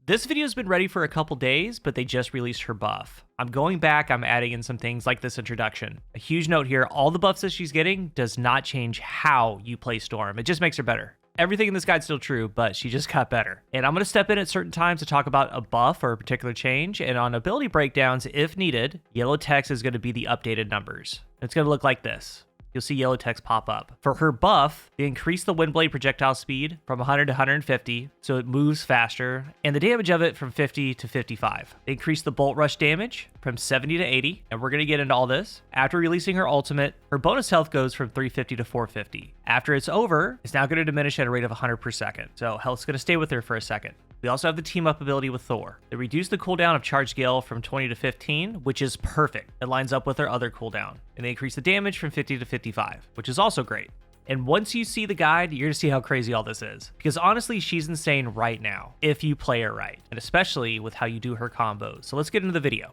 This video's been ready for a couple days, but they just released her buff. I'm going back, I'm adding in some things like this introduction. A huge note here, all the buffs that she's getting does not change how you play Storm. It just makes her better. Everything in this guide's still true, but she just got better. And I'm going to step in at certain times to talk about a buff or a particular change, and on ability breakdowns, if needed, yellow text is going to be the updated numbers. It's going to look like this. You'll see yellow text pop up. For her buff, they increase the wind blade projectile speed from 100 to 150, so it moves faster, and the damage of it from 50 to 55. They increase the bolt rush damage from 70 to 80, and we're going to get into all this. After releasing her ultimate, her bonus health goes from 350 to 450. After it's over, it's now going to diminish at a rate of 100 per second, so health's going to stay with her for a second. We also have the team up ability with Thor. They reduce the cooldown of Charge Gale from 20 to 15, which is perfect. It lines up with their other cooldown. And they increase the damage from 50 to 55, which is also great. And once you see the guide, you're gonna see how crazy all this is. Because honestly, she's insane right now, if you play her right. And especially with how you do her combos. So let's get into the video.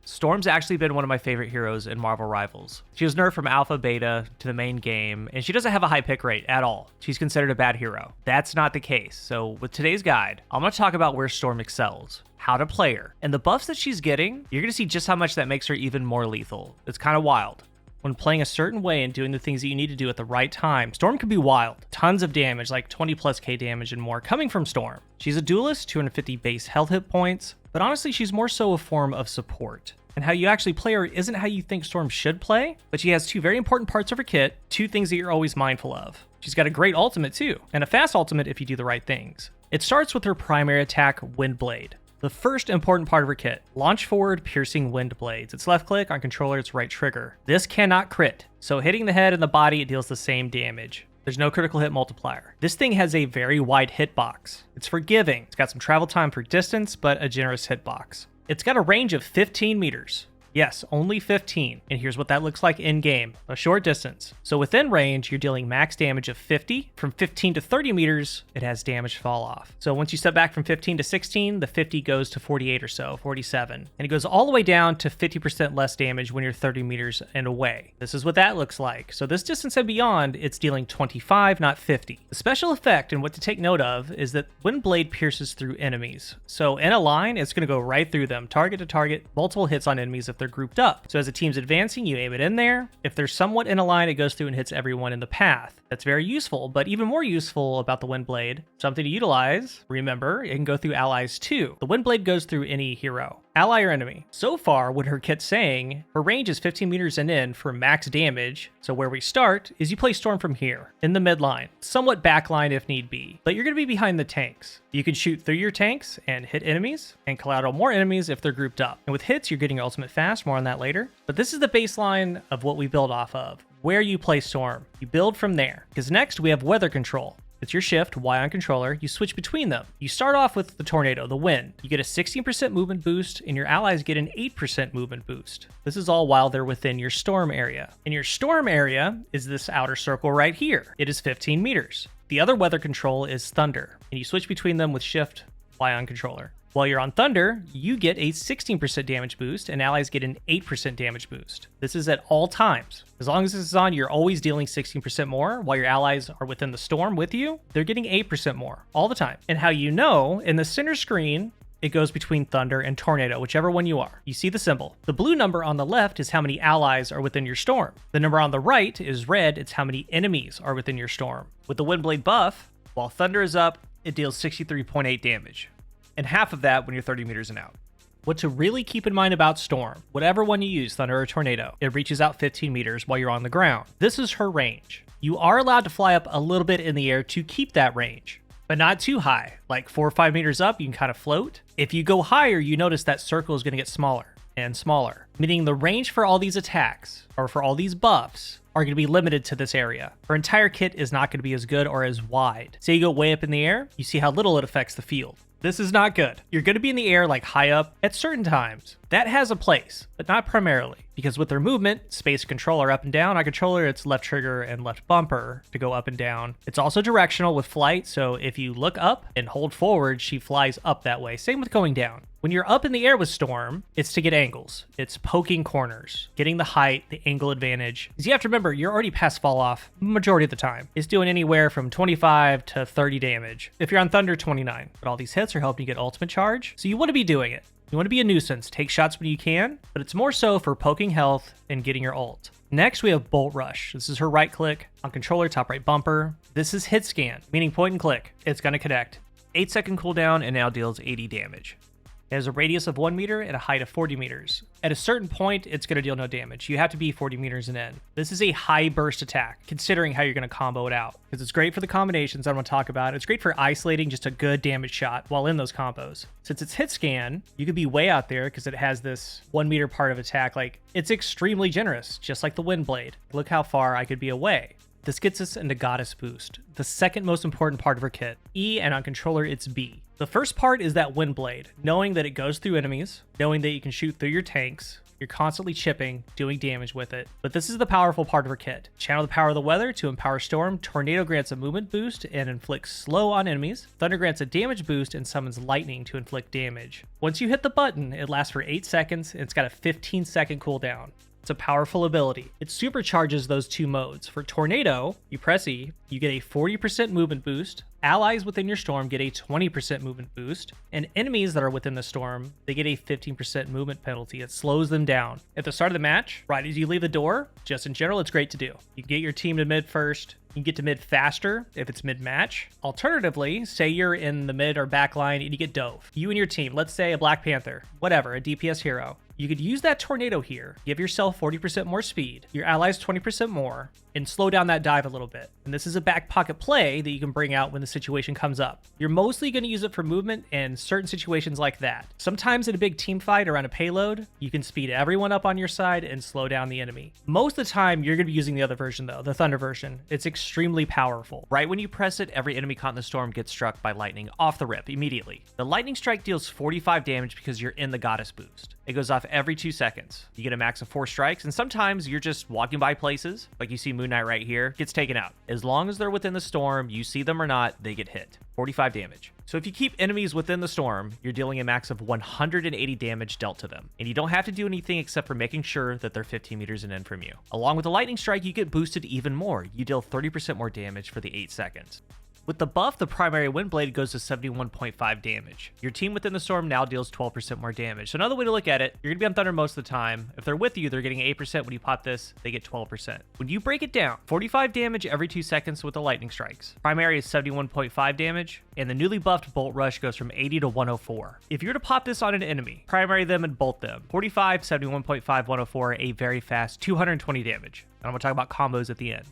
Storm's actually been one of my favorite heroes in Marvel Rivals. She was nerfed from alpha, beta to the main game, and she doesn't have a high pick rate at all. She's considered a bad hero. That's not the case. So with today's guide, I'm going to talk about where Storm excels, how to play her, and the buffs that she's getting. You're going to see just how much that makes her even more lethal. It's kind of wild. When playing a certain way and doing the things that you need to do at the right time, Storm can be wild. Tons of damage, like 20 plus K damage and more, coming from Storm. She's a duelist, 250 base health hit points, but honestly, she's more so a form of support. And how you actually play her isn't how you think Storm should play, but she has two very important parts of her kit, two things that you're always mindful of. She's got a great ultimate too, and a fast ultimate if you do the right things. It starts with her primary attack, Wind Blade. The first important part of her kit, launch forward piercing wind blades. It's left click, on controller it's right trigger. This cannot crit, so hitting the head and the body, it deals the same damage. There's no critical hit multiplier. This thing has a very wide hitbox. It's forgiving. It's got some travel time for distance, but a generous hitbox. It's got a range of 15 meters. Yes, only 15. And here's what that looks like in game, a short distance. So within range, you're dealing max damage of 50. From 15 to 30 meters, it has damage fall off. So once you step back from 15 to 16, the 50 goes to 48 or so, 47. And it goes all the way down to 50% less damage when you're 30 meters and away. This is what that looks like. So this distance and beyond, it's dealing 25, not 50. The special effect and what to take note of is that Wind Blade pierces through enemies. So in a line, it's going to go right through them, target to target, multiple hits on enemies if they're grouped up. So as the team's advancing, you aim it in there. If they're somewhat in a line, it goes through and hits everyone in the path. That's very useful, but even more useful about the Wind Blade, something to utilize, remember, it can go through allies too. The Wind Blade goes through any hero, ally or enemy. So far, what her kit's saying, her range is 15 meters and in for max damage. So where we start is you play Storm from here, in the midline, somewhat backline if need be, but you're going to be behind the tanks. You can shoot through your tanks and hit enemies and collateral more enemies if they're grouped up. And with hits, you're getting your ultimate fast, more on that later. But this is the baseline of what we build off of, where you play Storm. You build from there, because next we have weather control. It's your shift, Y on controller, you switch between them. You start off with the tornado, the wind. You get a 16% movement boost, and your allies get an 8% movement boost. This is all while they're within your storm area. And your storm area is this outer circle right here. It is 15 meters. The other weather control is thunder, and you switch between them with shift, Y on controller. While you're on Thunder, you get a 16% damage boost, and allies get an 8% damage boost. This is at all times. As long as this is on, you're always dealing 16% more, while your allies are within the storm with you, they're getting 8% more, all the time. And how you know, in the center screen, it goes between Thunder and Tornado, whichever one you are. You see the symbol. The blue number on the left is how many allies are within your storm. The number on the right is red, it's how many enemies are within your storm. With the Wind Blade buff, while Thunder is up, it deals 63.8 damage. And half of that when you're 30 meters and out. What to really keep in mind about Storm, whatever one you use, Thunder or Tornado, it reaches out 15 meters while you're on the ground. This is her range. You are allowed to fly up a little bit in the air to keep that range, but not too high. Like 4 or 5 meters up, you can kind of float. If you go higher, you notice that circle is going to get smaller and smaller, meaning the range for all these attacks, or for all these buffs, are going to be limited to this area. Her entire kit is not going to be as good or as wide. Say you go way up in the air, you see how little it affects the field. This is not good. You're going to be in the air like high up at certain times. That has a place, but not primarily, because with their movement, space control are up and down. On controller, it's left trigger and left bumper to go up and down. It's also directional with flight, so if you look up and hold forward, she flies up that way. Same with going down. When you're up in the air with Storm, it's to get angles. It's poking corners, getting the height, the angle advantage. Because you have to remember, you're already past fall off majority of the time. It's doing anywhere from 25 to 30 damage. If you're on Thunder, 29. But all these hits are helping you get ultimate charge, so you want to be doing it. You want to be a nuisance, take shots when you can, but it's more so for poking health and getting your ult. Next, we have Bolt Rush. This is her right click on controller, top right bumper. This is hit scan, meaning point and click. It's going to connect. 8-second cooldown and now deals 80 damage. It has a radius of 1 meter and a height of 40 meters. At a certain point, it's going to deal no damage. You have to be 40 meters and in. This is a high burst attack, considering how you're going to combo it out. Because it's great for the combinations I want to talk about. It's great for isolating just a good damage shot while in those combos. Since it's hit scan, you could be way out there because it has this 1 meter part of attack. Like, it's extremely generous, just like the Wind Blade. Look how far I could be away. This gets us into Goddess Boost, the second most important part of her kit. E, and on controller it's B. The first part is that Wind Blade, knowing that it goes through enemies, knowing that you can shoot through your tanks, you're constantly chipping, doing damage with it. But this is the powerful part of her kit. Channel the power of the weather to empower Storm. Tornado grants a movement boost and inflicts slow on enemies. Thunder grants a damage boost and summons lightning to inflict damage. Once you hit the button, it lasts for 8 seconds and it's got a 15-second cooldown. It's a powerful ability. It supercharges those two modes. For Tornado, you press E, you get a 40% movement boost. Allies within your storm get a 20% movement boost, and enemies that are within the storm, they get a 15% movement penalty. It slows them down. At the start of the match, right as you leave the door, just in general, it's great to do. You can get your team to mid first. You can get to mid faster if it's mid-match. Alternatively, say you're in the mid or back line and you get dove. You and your team, let's say a Black Panther, whatever, a DPS hero. You could use that tornado here, give yourself 40% more speed, your allies 20% more, and slow down that dive a little bit. And this is a back pocket play that you can bring out when the situation comes up. You're mostly going to use it for movement and certain situations like that. Sometimes in a big team fight around a payload, you can speed everyone up on your side and slow down the enemy. Most of the time, you're going to be using the other version though, the Thunder version. It's extremely powerful. Right when you press it, every enemy caught in the storm gets struck by lightning off the rip immediately. The lightning strike deals 45 damage because you're in the Goddess Boost. It goes off every 2 seconds. You get a max of 4 strikes, and sometimes you're just walking by places, like you see Moon Knight right here, gets taken out. As long as they're within the storm, you see them or not, they get hit. 45 damage. So if you keep enemies within the storm, you're dealing a max of 180 damage dealt to them. And you don't have to do anything except for making sure that they're 15 meters and in from you. Along with the lightning strike, you get boosted even more. You deal 30% more damage for the 8 seconds. With the buff, the primary Wind Blade goes to 71.5 damage. Your team within the storm now deals 12% more damage. So another way to look at it, you're going to be on Thunder most of the time. If they're with you, they're getting 8%. When you pop this, they get 12%. When you break it down, 45 damage every 2 seconds with the lightning strikes. Primary is 71.5 damage, and the newly buffed Bolt Rush goes from 80 to 104. If you were to pop this on an enemy, primary them and bolt them, 45, 71.5, 104, a very fast 220 damage. And I'm going to talk about combos at the end.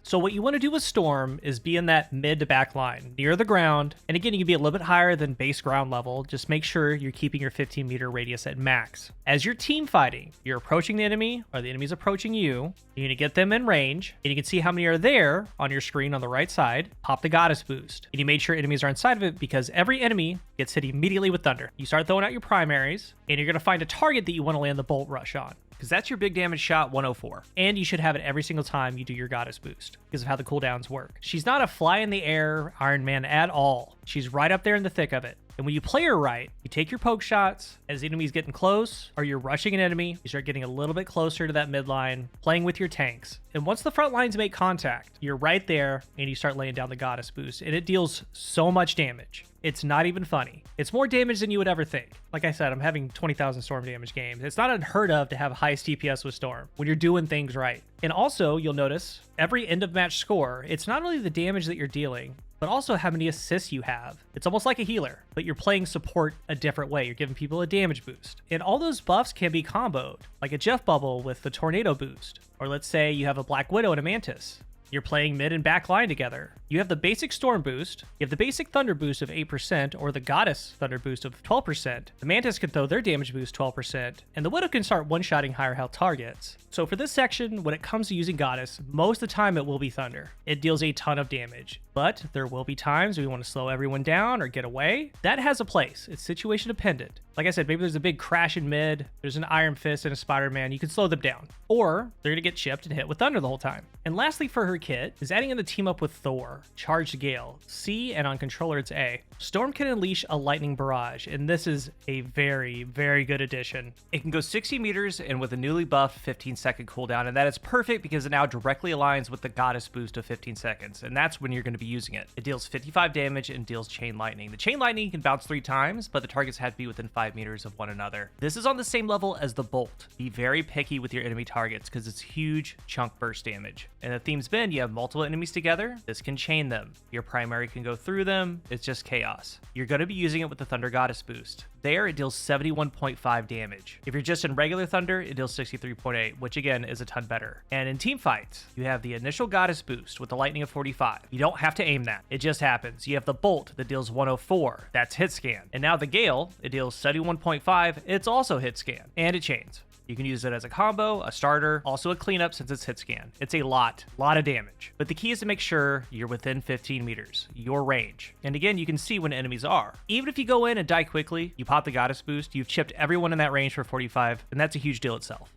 So what you want to do with Storm is be in that mid to back line, near the ground. And again, you can be a little bit higher than base ground level. Just make sure you're keeping your 15 meter radius at max. As you're team fighting, you're approaching the enemy or the enemy's approaching you. You're going to get them in range, and you can see how many are there on your screen on the right side. Pop the Goddess Boost. And you made sure enemies are inside of it because every enemy gets hit immediately with Thunder. You start throwing out your primaries, and you're going to find a target that you want to land the Bolt Rush on, because that's your big damage shot, 104. And you should have it every single time you do your Goddess Boost because of how the cooldowns work. She's not a fly in the air Iron Man at all. She's right up there in the thick of it. And when you play her right, you take your poke shots as the enemy's getting close, or you're rushing an enemy, you start getting a little bit closer to that midline, playing with your tanks. And once the front lines make contact, you're right there and you start laying down the Goddess Boost. And it deals so much damage. It's not even funny. It's more damage than you would ever think. Like I said, I'm having 20,000 Storm damage games. It's not unheard of to have highest DPS with Storm when you're doing things right. And also, you'll notice every end of match score, it's not only the damage that you're dealing, but also how many assists you have. It's almost like a healer, but you're playing support a different way. You're giving people a damage boost. And all those buffs can be comboed, like a Jeff Bubble with the Tornado boost. Or let's say you have a Black Widow and a Mantis. You're playing mid and back line together. You have the basic Storm boost, you have the basic Thunder boost of 8%, or the Goddess Thunder boost of 12%. The Mantis can throw their damage boost 12%, and the Widow can start one-shotting higher health targets. So for this section, when it comes to using Goddess, most of the time it will be Thunder. It deals a ton of damage, but there will be times we want to slow everyone down or get away. That has a place. It's situation dependent. Like I said, maybe there's a big crash in mid, there's an Iron Fist and a Spider-Man, you can slow them down. Or they're going to get chipped and hit with Thunder the whole time. And lastly, for her kit is adding in the team up with Thor, Charged Gale, C, and on controller it's A. Storm can unleash a lightning barrage, and this is a very, very good addition. It can go 60 meters and with a newly buffed 15-second cooldown, and that is perfect because it now directly aligns with the goddess boost of 15 seconds, and that's when you're going to be using it. It deals 55 damage and deals chain lightning. The chain lightning can bounce 3 times, but the targets have to be within 5 meters of one another. This is on the same level as the bolt. Be very picky with your enemy targets because it's huge chunk burst damage. And the theme's been you have multiple enemies together, this can chain them. Your primary can go through them, it's just chaos. You're going to be using it with the Thunder Goddess boost. There, it deals 71.5 damage. If you're just in regular Thunder, it deals 63.8, which again is a ton better. And in team fights, you have the initial Goddess boost with the lightning of 45. You don't have to aim that. It just happens. You have the Bolt that deals 104. That's hit scan. And now the Gale, it deals 71.5. It's also hit scan. And it chains. You can use it as a combo, a starter, also a cleanup since it's hit scan. It's a lot of damage. But the key is to make sure you're within 15 meters, your range. And again, you can see when enemies are. Even if you go in and die quickly, you pop the Goddess boost, you've chipped everyone in that range for 45, and that's a huge deal itself.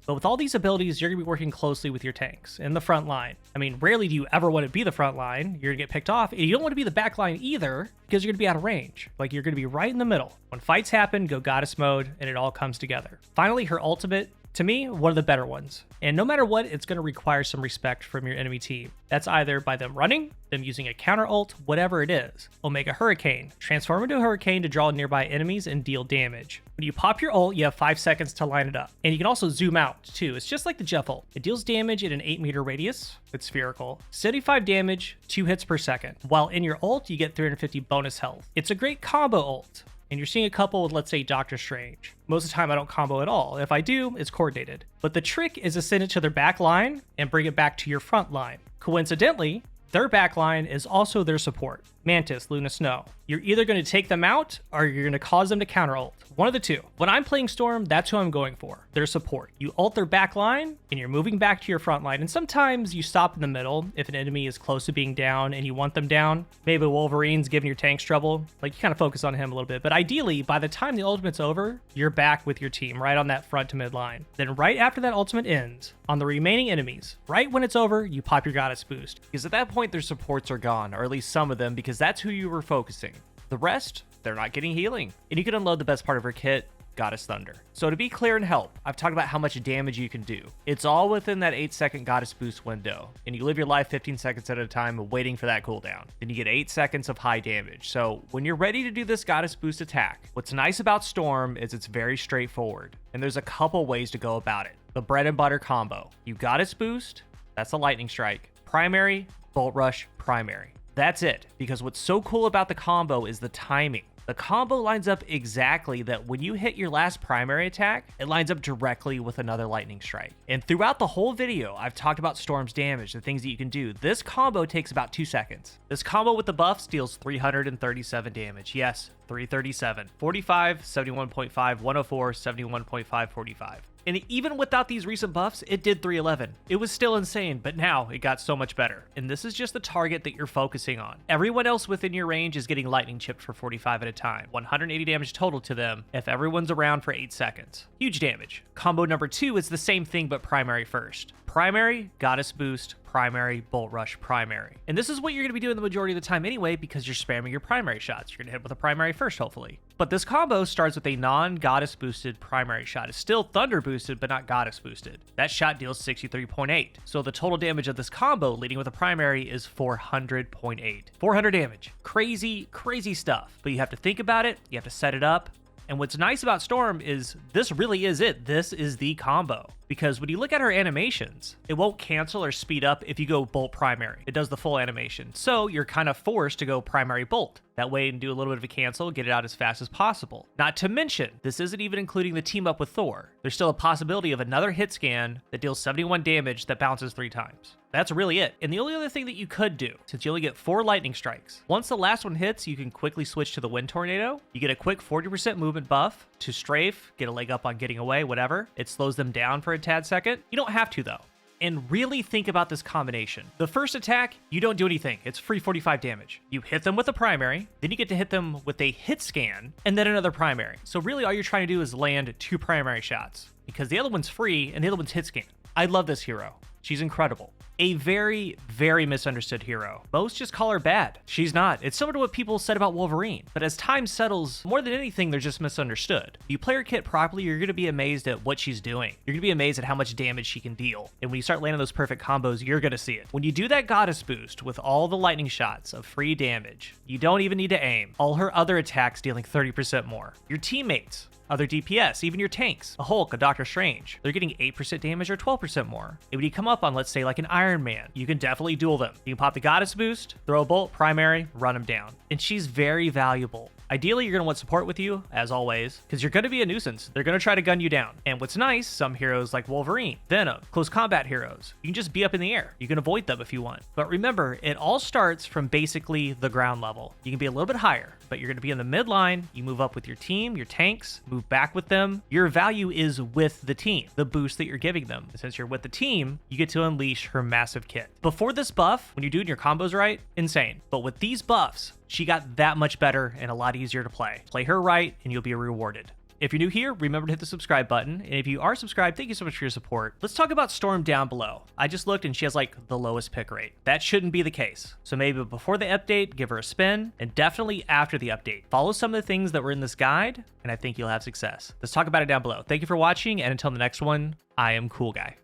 But with all these abilities, you're going to be working closely with your tanks in the front line. I mean, rarely do you ever want to be the front line. You're going to get picked off. And you don't want to be the back line either because you're going to be out of range. Like, you're going to be right in the middle. When fights happen, go Goddess mode, and it all comes together. Finally, her ultimate, to me, one of the better ones. And no matter what, it's going to require some respect from your enemy team. That's either by them running, them using a counter ult, whatever it is. Omega Hurricane. Transform into a Hurricane to draw nearby enemies and deal damage. When you pop your ult, you have 5 seconds to line it up. And you can also zoom out, too. It's just like the Jeff ult. It deals damage in an 8-meter radius. It's spherical. 75 damage, 2 hits per second. While in your ult, you get 350 bonus health. It's a great combo ult. And you're seeing a couple with, let's say, Doctor Strange. Most of the time, I don't combo at all. If I do, it's coordinated. But the trick is to send it to their back line and bring it back to your front line. Coincidentally, their back line is also their support. Mantis, Luna Snow. You're either going to take them out or you're going to cause them to counter ult. One of the two. When I'm playing Storm, that's who I'm going for. Their support. You ult their back line and you're moving back to your front line. And sometimes you stop in the middle if an enemy is close to being down and you want them down. Maybe Wolverine's giving your tanks trouble. Like, you kind of focus on him a little bit. But ideally, by the time the ultimate's over, you're back with your team right on that front to mid line. Then right after that ultimate ends, on the remaining enemies, right when it's over, you pop your Goddess boost. Because at that point, their supports are gone, or at least some of them, because that's who you were focusing. The rest, they're not getting healing. And you can unload the best part of her kit, Goddess Thunder. So to be clear and help, I've talked about how much damage you can do. It's all within that 8-second Goddess boost window, and you live your life 15 seconds at a time waiting for that cooldown. Then you get 8 seconds of high damage. So when you're ready to do this Goddess boost attack, what's nice about Storm is it's very straightforward, and there's a couple ways to go about it. The bread and butter combo. You Goddess boost, that's a lightning strike. Primary, bolt rush, primary. That's it, because what's so cool about the combo is the timing. The combo lines up exactly that when you hit your last primary attack, it lines up directly with another lightning strike. And throughout the whole video, I've talked about Storm's damage, the things that you can do. This combo takes about 2 seconds. This combo with the buffs deals 337 damage. Yes, 337. 45, 71.5, 104, 71.5, 45. And even without these recent buffs, it did 311. It was still insane, but now it got so much better. And this is just the target that you're focusing on. Everyone else within your range is getting lightning chipped for 45 at a time. 180 damage total to them if everyone's around for 8 seconds. Huge damage. Combo number 2 is the same thing, but primary first. Primary, Goddess boost, primary, bolt rush, primary. And this is what you're going to be doing the majority of the time anyway because you're spamming your primary shots. You're going to hit with a primary first, hopefully. But this combo starts with a non-Goddess boosted primary shot. It's still Thunder boosted, but not Goddess boosted. That shot deals 63.8. So the total damage of this combo leading with a primary is 400.8. 400 damage. Crazy, crazy stuff. But you have to think about it. You have to set it up. And what's nice about Storm is this really is it. This is the combo. Because when you look at her animations, it won't cancel or speed up if you go bolt primary. It does the full animation. So you're kind of forced to go primary bolt. That way you can do a little bit of a cancel, get it out as fast as possible. Not to mention, this isn't even including the team up with Thor. There's still a possibility of another hit scan that deals 71 damage that bounces 3 times. That's really it. And the only other thing that you could do, since you only get 4 lightning strikes, once the last one hits, you can quickly switch to the wind tornado. You get a quick 40% movement buff to strafe, get a leg up on getting away, whatever. It slows them down for a tad second. You don't have to though. And really think about this combination. The first attack, you don't do anything. It's free 45 damage. You hit them with a primary, then you get to hit them with a hit scan, and then another primary. So really all you're trying to do is land 2 primary shots because the other one's free and the other one's hit scan. I love this hero. She's incredible. A very, very misunderstood hero. Most just call her bad. She's not. It's similar to what people said about Wolverine. But as time settles, more than anything, they're just misunderstood. If you play her kit properly, you're going to be amazed at what she's doing. You're going to be amazed at how much damage she can deal. And when you start landing those perfect combos, you're going to see it. When you do that goddess boost with all the lightning shots of free damage, you don't even need to aim. All her other attacks dealing 30% more. Your teammates, other DPS, even your tanks, a Hulk, a Doctor Strange, they're getting 8% damage or 12% more. And when you come up on, let's say, like an Iron Man, you can definitely duel them. You can pop the Goddess boost, throw a bolt, primary, run them down. And she's very valuable. Ideally, you're going to want support with you, as always, because you're going to be a nuisance. They're going to try to gun you down. And what's nice, some heroes like Wolverine, Venom, close combat heroes, you can just be up in the air. You can avoid them if you want. But remember, it all starts from basically the ground level. You can be a little bit higher, but you're going to be in the mid line. You move up with your team, your tanks, move back with them. Your value is with the team, the boost that you're giving them. And since you're with the team, you get to unleash her massive kit. Before this buff, when you're doing your combos right, insane. But with these buffs, she got that much better and a lot easier to play. Play her right and you'll be rewarded. If you're new here, remember to hit the subscribe button. And if you are subscribed, thank you so much for your support. Let's talk about Storm down below. I just looked and she has like the lowest pick rate. That shouldn't be the case. So maybe before the update, give her a spin, and definitely after the update. Follow some of the things that were in this guide, and I think you'll have success. Let's talk about it down below. Thank you for watching, and until the next one, I am CoolGuy.